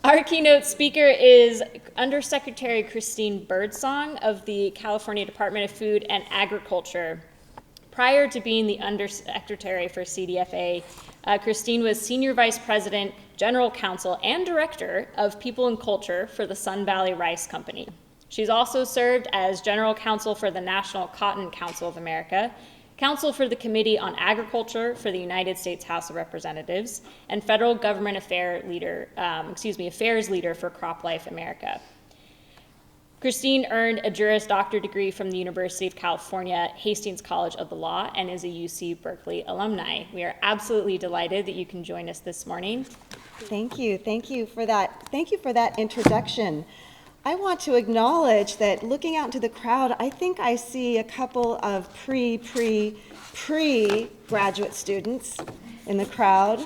Our keynote speaker is Undersecretary Christine Birdsong of the California Department of Food and Agriculture. Prior to being the Undersecretary for CDFA, Christine was Senior Vice President, General Counsel, and Director of People and Culture for the Sun Valley Rice Company. She's also served as General Counsel for the National Cotton Council of America, Counsel for the Committee on Agriculture for the United States House of Representatives, and Federal Government Affairs Leader for CropLife America. Christine earned a Juris Doctor degree from the University of California, Hastings College of the Law, and is a UC Berkeley alumni. We are absolutely delighted that you can join us this morning. Thank you for that introduction. I want to acknowledge that looking out into the crowd, I think I see a couple of pre-graduate students in the crowd.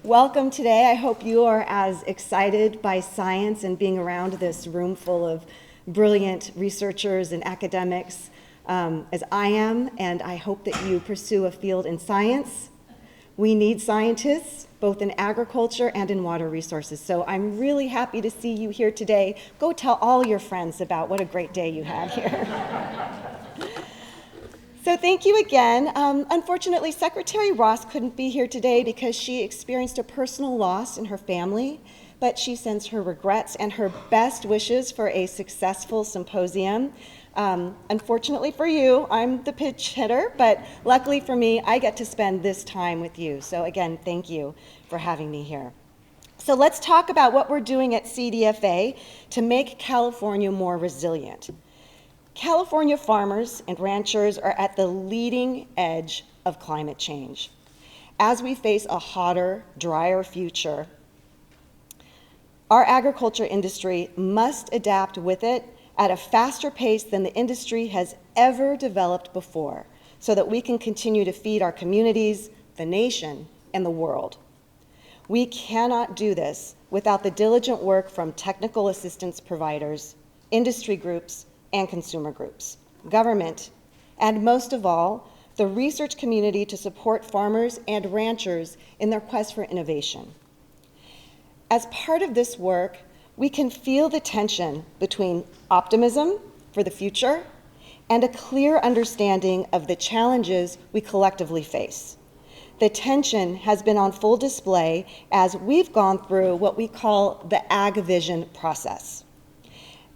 Welcome today. I hope you are as excited by science and being around this room full of brilliant researchers and academics as I am, and I hope that you pursue a field in science. We need scientists, both in agriculture and in water resources. So I'm really happy to see you here today. Go tell all your friends about what a great day you had here. So thank you again. Unfortunately, Secretary Ross couldn't be here today because she experienced a personal loss in her family, but she sends her regrets and her best wishes for a successful symposium. Unfortunately for you, I'm the pitch hitter, but luckily for me, I get to spend this time with you. So again, thank you for having me here. So let's talk about what we're doing at CDFA to make California more resilient. California farmers and ranchers are at the leading edge of climate change. As we face a hotter, drier future, our agriculture industry must adapt with it at a faster pace than the industry has ever developed before, so that we can continue to feed our communities, the nation, and the world. We cannot do this without the diligent work from technical assistance providers, industry groups, and consumer groups, government, and most of all, the research community to support farmers and ranchers in their quest for innovation. As part of this work, we can feel the tension between optimism for the future and a clear understanding of the challenges we collectively face. The tension has been on full display as we've gone through what we call the Ag Vision process.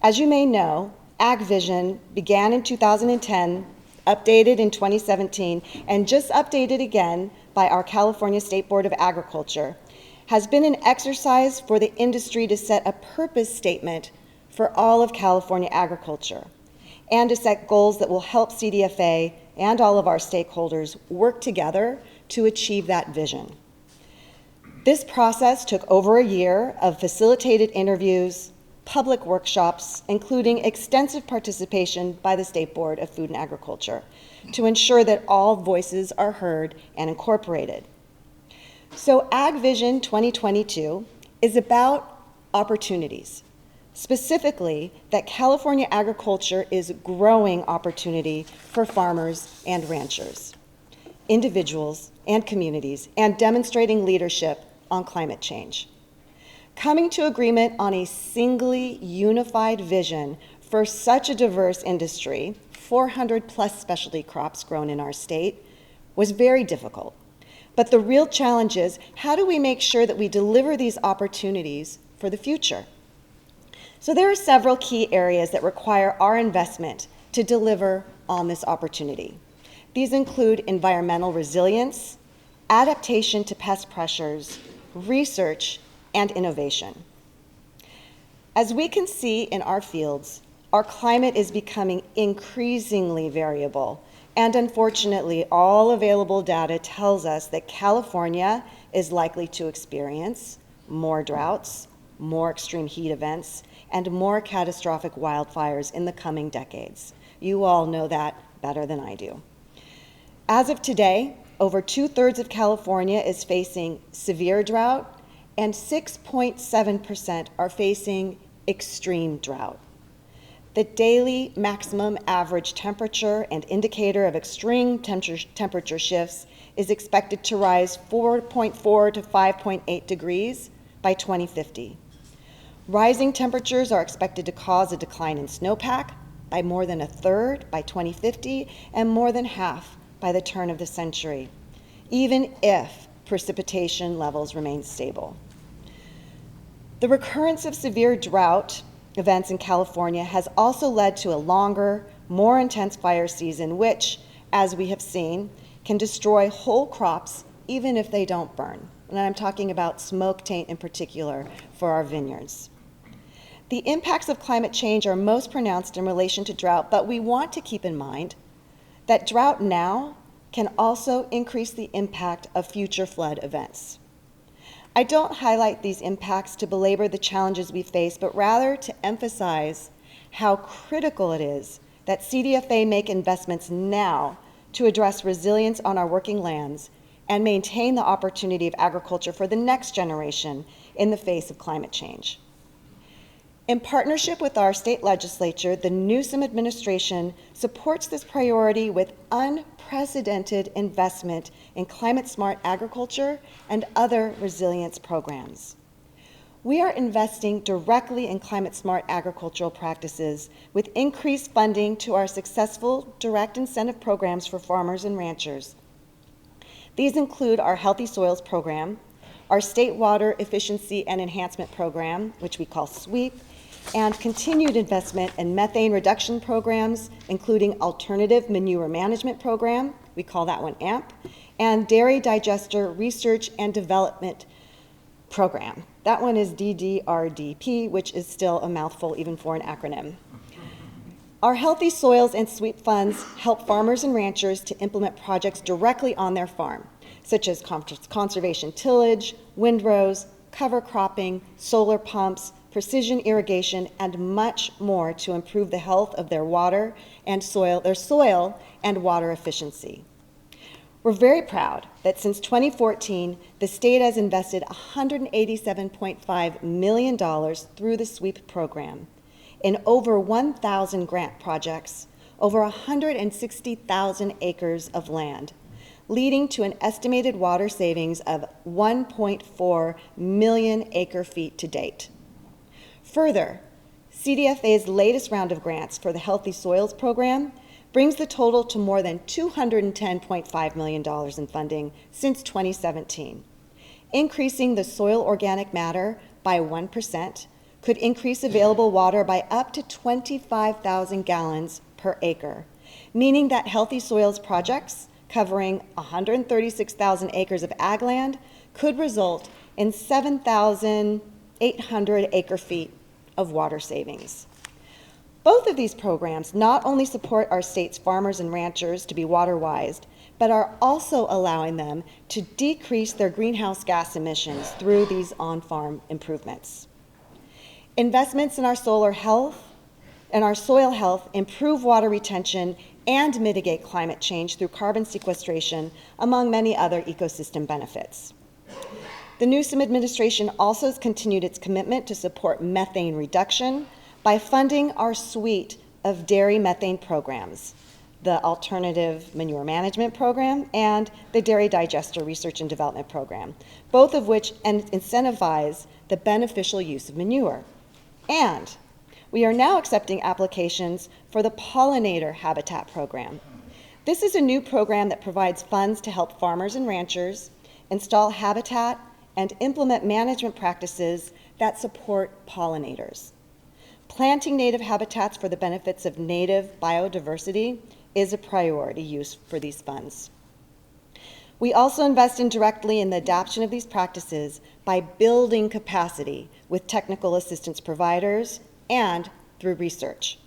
As you may know, Ag Vision began in 2010, updated in 2017, and just updated again by our California State Board of Agriculture, has been an exercise for the industry to set a purpose statement for all of California agriculture and to set goals that will help CDFA and all of our stakeholders work together to achieve that vision. This process took over a year of facilitated interviews, public workshops, including extensive participation by the State Board of Food and Agriculture to ensure that all voices are heard and incorporated. So Ag Vision 2022 is about opportunities, specifically that California agriculture is growing opportunity for farmers and ranchers, individuals and communities, and demonstrating leadership on climate change. Coming to agreement on a singly unified vision for such a diverse industry, 400 plus specialty crops grown in our state, was very difficult. But the real challenge is, how do we make sure that we deliver these opportunities for the future? So there are several key areas that require our investment to deliver on this opportunity. These include environmental resilience, adaptation to pest pressures, research, and innovation. As we can see in our fields, our climate is becoming increasingly variable. And unfortunately, all available data tells us that California is likely to experience more droughts, more extreme heat events, and more catastrophic wildfires in the coming decades. You all know that better than I do. As of today, over 2/3 of California is facing severe drought, and 6.7% are facing extreme drought. The daily maximum average temperature and indicator of extreme temperature shifts is expected to rise 4.4 to 5.8 degrees by 2050. Rising temperatures are expected to cause a decline in snowpack by more than a third by 2050 and more than half by the turn of the century, even if precipitation levels remain stable. The recurrence of severe drought events in California has also led to a longer, more intense fire season, which, as we have seen, can destroy whole crops even if they don't burn. And I'm talking about smoke taint in particular for our vineyards. The impacts of climate change are most pronounced in relation to drought, but we want to keep in mind that drought now can also increase the impact of future flood events. I don't highlight these impacts to belabor the challenges we face, but rather to emphasize how critical it is that CDFA make investments now to address resilience on our working lands and maintain the opportunity of agriculture for the next generation in the face of climate change. In partnership with our state legislature, the Newsom administration supports this priority with unprecedented investment in climate-smart agriculture and other resilience programs. We are investing directly in climate-smart agricultural practices with increased funding to our successful direct incentive programs for farmers and ranchers. These include our Healthy Soils program, our State Water Efficiency and Enhancement program, which we call SWEEP, and continued investment in methane reduction programs, including Alternative Manure Management Program, we call that one AMP, and Dairy Digester Research and Development Program. That one is DDRDP, which is still a mouthful even for an acronym. Our Healthy Soils and SWEEP funds help farmers and ranchers to implement projects directly on their farm, such as conservation tillage, windrows, cover cropping, solar pumps, precision irrigation, and much more to improve the health of their water and their soil and water efficiency. We're very proud that since 2014, the state has invested $187.5 million through the SWEEP program in over 1,000 grant projects, over 160,000 acres of land, leading to an estimated water savings of 1.4 million acre-feet to date. Further, CDFA's latest round of grants for the Healthy Soils program brings the total to more than $210.5 million in funding since 2017. Increasing the soil organic matter by 1% could increase available water by up to 25,000 gallons per acre, meaning that Healthy Soils projects covering 136,000 acres of ag land could result in 7,800 acre-feet of water savings. Both of these programs not only support our state's farmers and ranchers to be water-wise, but are also allowing them to decrease their greenhouse gas emissions through these on-farm improvements. Investments in our soil health improve water retention and mitigate climate change through carbon sequestration, among many other ecosystem benefits. The Newsom administration also has continued its commitment to support methane reduction by funding our suite of dairy methane programs, the Alternative Manure Management Program and the Dairy Digester Research and Development Program, both of which incentivize the beneficial use of manure. And we are now accepting applications for the Pollinator Habitat Program. This is a new program that provides funds to help farmers and ranchers install habitat and implement management practices that support pollinators. Planting native habitats for the benefits of native biodiversity is a priority use for these funds. We also invest indirectly in the adoption of these practices by building capacity with technical assistance providers and through research.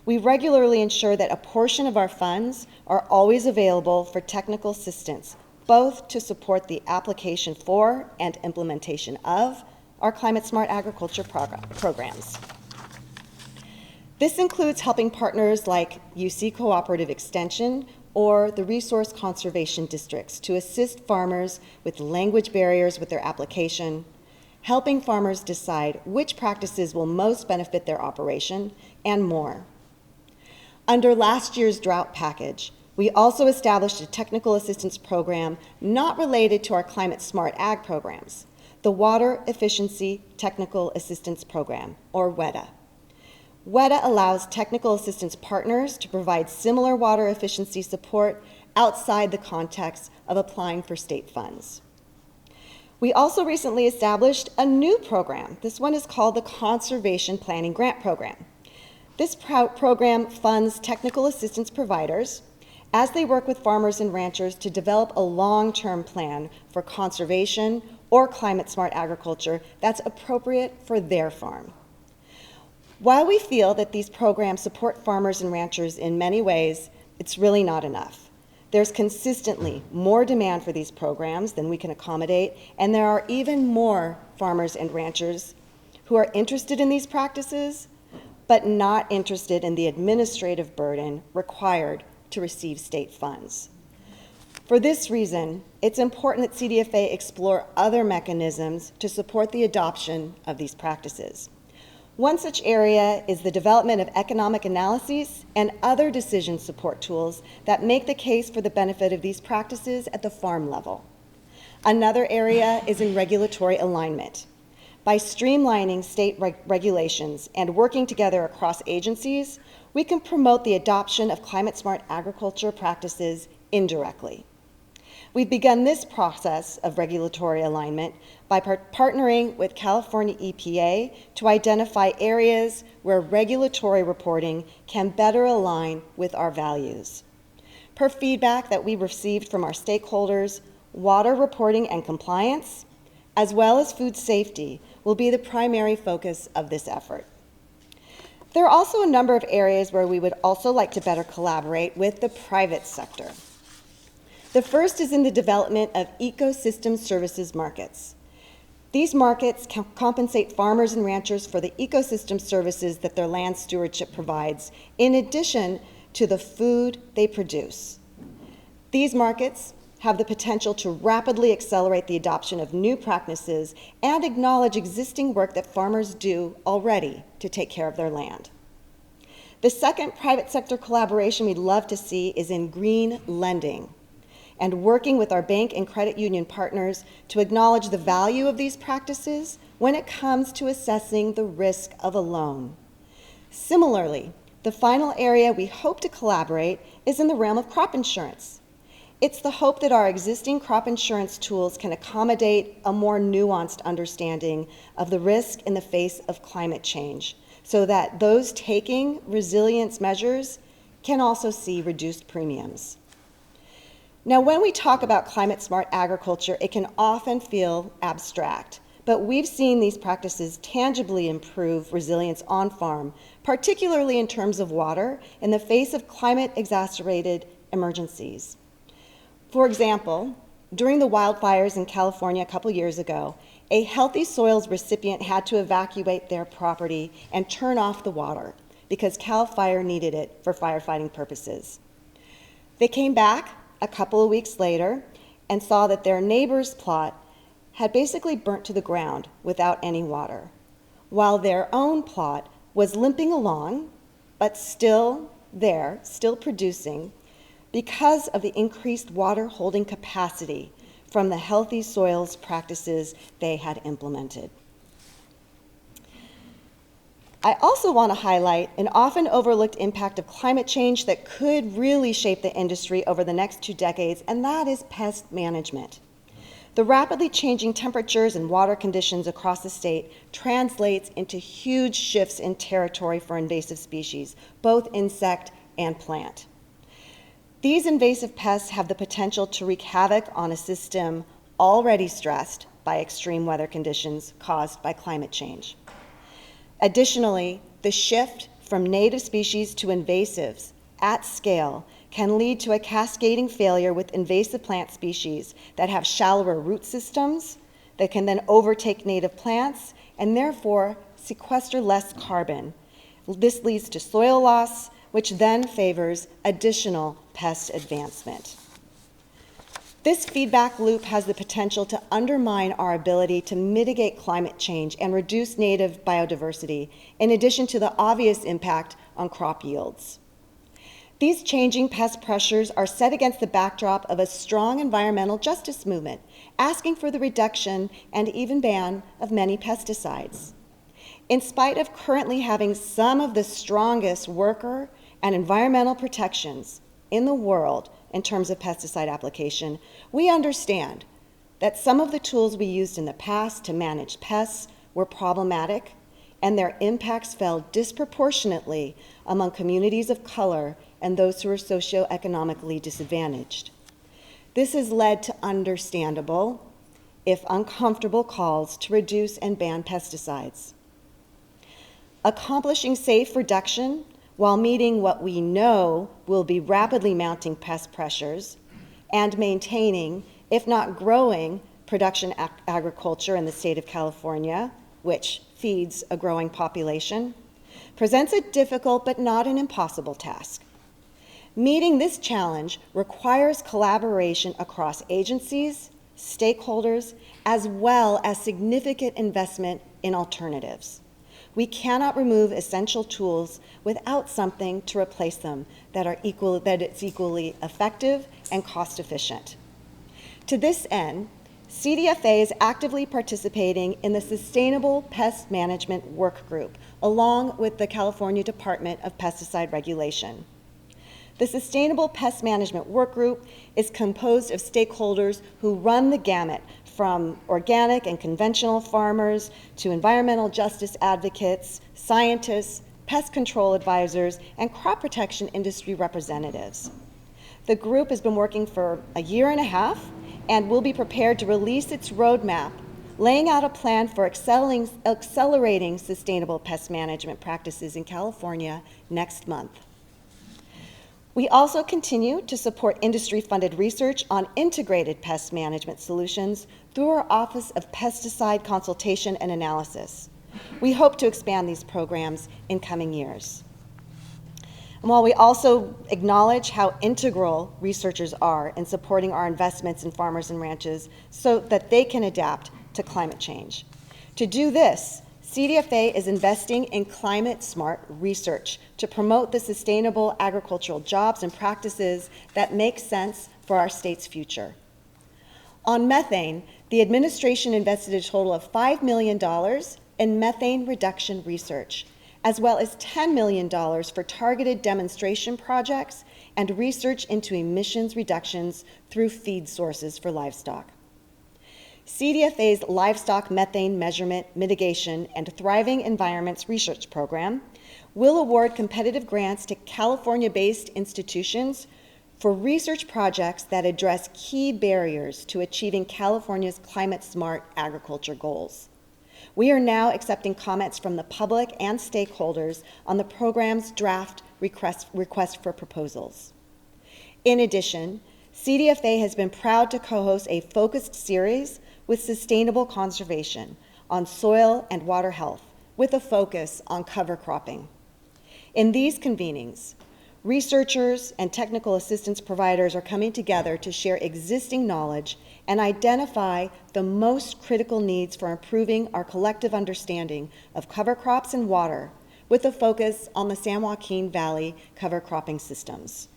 We regularly ensure that a portion of our funds are always available for technical assistance, both to support the application for and implementation of our climate-smart agriculture programs. This includes helping partners like UC Cooperative Extension or the Resource Conservation Districts to assist farmers with language barriers with their application, helping farmers decide which practices will most benefit their operation, and more. Under last year's drought package, we also established a technical assistance program not related to our climate-smart ag programs, the Water Efficiency Technical Assistance Program, or WETA. WETA allows technical assistance partners to provide similar water efficiency support outside the context of applying for state funds. We also recently established a new program. This one is called the Conservation Planning Grant Program. This program funds technical assistance providers as they work with farmers and ranchers to develop a long-term plan for conservation or climate-smart agriculture that's appropriate for their farm. While we feel that these programs support farmers and ranchers in many ways, it's really not enough. There's consistently more demand for these programs than we can accommodate, and there are even more farmers and ranchers who are interested in these practices, but not interested in the administrative burden required to receive state funds. For this reason, it's important that CDFA explore other mechanisms to support the adoption of these practices. One such area is the development of economic analyses and other decision support tools that make the case for the benefit of these practices at the farm level. Another area is in regulatory alignment. By streamlining state regulations and working together across agencies, we can promote the adoption of climate-smart agriculture practices indirectly. We've begun this process of regulatory alignment by partnering with California EPA to identify areas where regulatory reporting can better align with our values. Per feedback that we received from our stakeholders, water reporting and compliance, as well as food safety, will be the primary focus of this effort. There are also a number of areas where we would also like to better collaborate with the private sector. The first is in the development of ecosystem services markets. These markets can compensate farmers and ranchers for the ecosystem services that their land stewardship provides, in addition to the food they produce. These markets have the potential to rapidly accelerate the adoption of new practices and acknowledge existing work that farmers do already to take care of their land. The second private sector collaboration we'd love to see is in green lending, and working with our bank and credit union partners to acknowledge the value of these practices when it comes to assessing the risk of a loan. Similarly, the final area we hope to collaborate is in the realm of crop insurance. It's the hope that our existing crop insurance tools can accommodate a more nuanced understanding of the risk in the face of climate change, so that those taking resilience measures can also see reduced premiums. Now, when we talk about climate-smart agriculture, it can often feel abstract, but we've seen these practices tangibly improve resilience on farm, particularly in terms of water, in the face of climate-exacerbated emergencies. For example, during the wildfires in California a couple years ago, a Healthy Soils recipient had to evacuate their property and turn off the water because CAL FIRE needed it for firefighting purposes. They came back a couple of weeks later and saw that their neighbor's plot had basically burnt to the ground without any water, while their own plot was limping along, but still there, still producing, because of the increased water holding capacity from the Healthy Soils practices they had implemented. I also want to highlight an often overlooked impact of climate change that could really shape the industry over the next 2 decades, and that is pest management. The rapidly changing temperatures and water conditions across the state translates into huge shifts in territory for invasive species, both insect and plant. These invasive pests have the potential to wreak havoc on a system already stressed by extreme weather conditions caused by climate change. Additionally, the shift from native species to invasives at scale can lead to a cascading failure with invasive plant species that have shallower root systems that can then overtake native plants and therefore sequester less carbon. This leads to soil loss, which then favors additional pest advancement. This feedback loop has the potential to undermine our ability to mitigate climate change and reduce native biodiversity, in addition to the obvious impact on crop yields. These changing pest pressures are set against the backdrop of a strong environmental justice movement, asking for the reduction and even ban of many pesticides. In spite of currently having some of the strongest worker and environmental protections in the world in terms of pesticide application, we understand that some of the tools we used in the past to manage pests were problematic, and their impacts fell disproportionately among communities of color and those who are socioeconomically disadvantaged. This has led to understandable, if uncomfortable, calls to reduce and ban pesticides. Accomplishing safe reduction while meeting what we know will be rapidly mounting pest pressures and maintaining, if not growing, production agriculture in the state of California, which feeds a growing population, presents a difficult but not an impossible task. Meeting this challenge requires collaboration across agencies, stakeholders, as well as significant investment in alternatives. We cannot remove essential tools without something to replace them that is equally effective and cost efficient. To this end, CDFA is actively participating in the Sustainable Pest Management Work Group, along with the California Department of Pesticide Regulation. The Sustainable Pest Management Work Group is composed of stakeholders who run the gamut from organic and conventional farmers to environmental justice advocates, scientists, pest control advisors, and crop protection industry representatives. The group has been working for a year and a half and will be prepared to release its roadmap, laying out a plan for accelerating sustainable pest management practices in California next month. We also continue to support industry-funded research on integrated pest management solutions through our Office of Pesticide Consultation and Analysis. We hope to expand these programs in coming years. And while we also acknowledge how integral researchers are in supporting our investments in farmers and ranches so that they can adapt to climate change. To do this, CDFA is investing in climate-smart research to promote the sustainable agricultural jobs and practices that make sense for our state's future. On methane, the administration invested a total of $5 million in methane reduction research, as well as $10 million for targeted demonstration projects and research into emissions reductions through feed sources for livestock. CDFA's Livestock Methane Measurement, Mitigation, and Thriving Environments Research Program will award competitive grants to California-based institutions for research projects that address key barriers to achieving California's climate-smart agriculture goals. We are now accepting comments from the public and stakeholders on the program's draft request for proposals. In addition, CDFA has been proud to co-host a focused series with sustainable conservation on soil and water health, with a focus on cover cropping. In these convenings, researchers and technical assistance providers are coming together to share existing knowledge and identify the most critical needs for improving our collective understanding of cover crops and water, with a focus on the San Joaquin Valley cover cropping systems.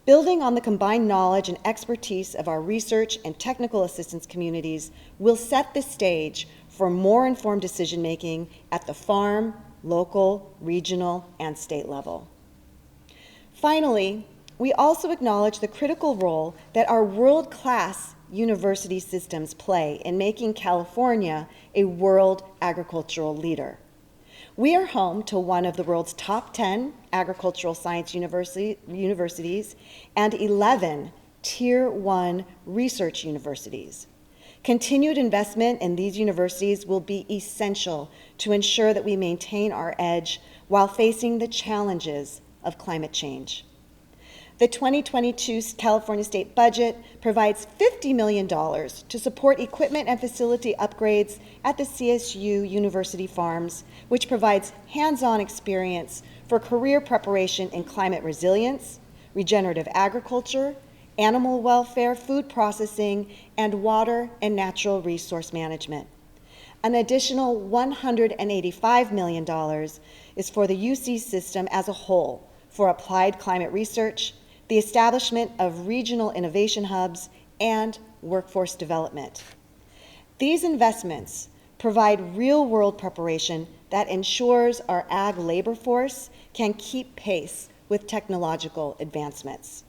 Building on the combined knowledge and expertise of our research and technical assistance communities will set the stage for more informed decision-making at the farm, local, regional, and state level. Finally, we also acknowledge the critical role that our world-class university systems play in making California a world agricultural leader. We are home to one of the world's top 10 agricultural science universities and 11 Tier 1 research universities. Continued investment in these universities will be essential to ensure that we maintain our edge while facing the challenges of climate change. The 2022 California state budget provides $50 million to support equipment and facility upgrades at the CSU University Farms, which provides hands-on experience for career preparation in climate resilience, regenerative agriculture, animal welfare, food processing, and water and natural resource management. An additional $185 million is for the UC system as a whole, for applied climate research, the establishment of regional innovation hubs, and workforce development. These investments provide real-world preparation that ensures our ag labor force can keep pace with technological advancements.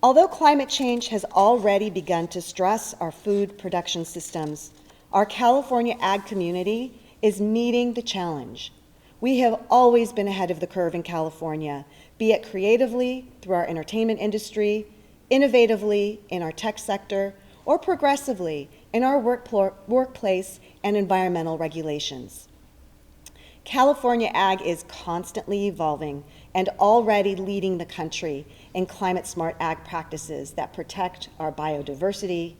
Although climate change has already begun to stress our food production systems, our California ag community is meeting the challenge. We have always been ahead of the curve in California, be it creatively through our entertainment industry, innovatively in our tech sector, or progressively in our workplace and environmental regulations. California ag is constantly evolving and already leading the country in climate-smart ag practices that protect our biodiversity,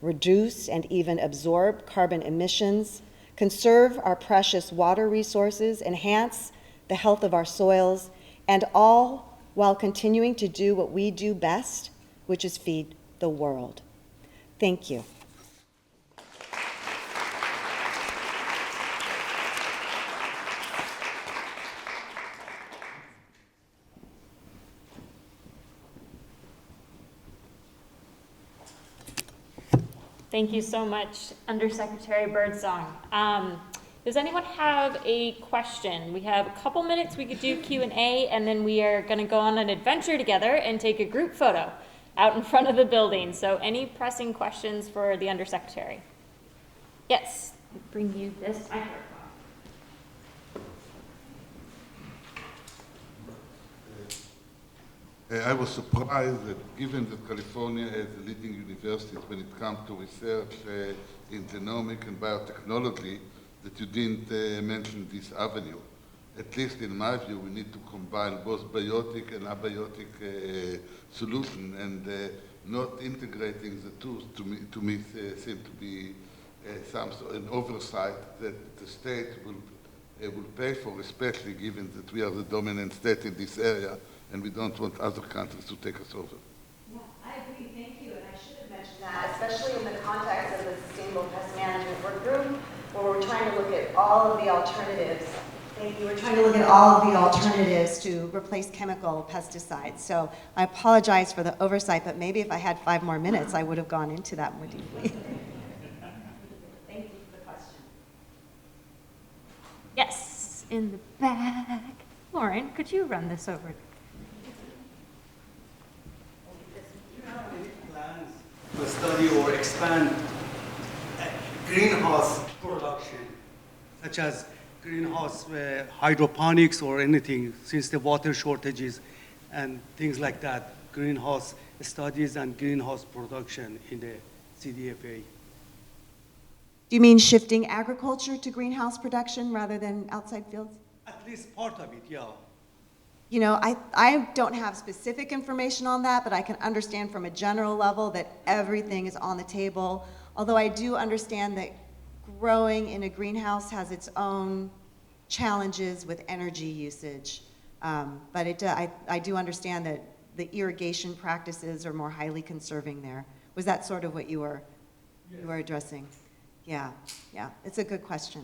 reduce and even absorb carbon emissions, conserve our precious water resources, enhance the health of our soils, and all while continuing to do what we do best, which is feed the world. Thank you. Thank you so much, Undersecretary Birdsong. Does anyone have a question? We have a couple minutes. We could do Q&A, and then we are going to go on an adventure together and take a group photo out in front of the building. So any pressing questions for the Undersecretary? Yes, I'll bring you this microphone. I was surprised that given that California has a leading university when it comes to research in genomic and biotechnology, that you didn't mention this avenue. At least in my view, we need to combine both biotic and abiotic solution, and not integrating the two to me seem to be an oversight that the state will pay for, especially given that we are the dominant state in this area, and we don't want other countries to take us over. Yeah, I agree. Thank you. And I should have mentioned that, especially in the context of the Sustainable Pest Management Work Group, where we're trying to look at all of the alternatives. Thank you. We're trying to look at all of the alternatives to replace chemical pesticides. So I apologize for the oversight, but maybe if I had 5 more minutes, I would have gone into that more deeply. Thank you for the question. Yes, in the back. Lauren, could you run this over? Plans to study or expand greenhouse production, such as greenhouse hydroponics or anything, since the water shortages and things like that, greenhouse studies and greenhouse production in the CDFA. Do you mean shifting agriculture to greenhouse production rather than outside fields? At least part of it, yeah. You know, I don't have specific information on that, but I can understand from a general level that everything is on the table. Although I do understand that growing in a greenhouse has its own challenges with energy usage. But I do understand that the irrigation practices are more highly conserving there. Was that sort of what you were addressing? Yeah, it's a good question.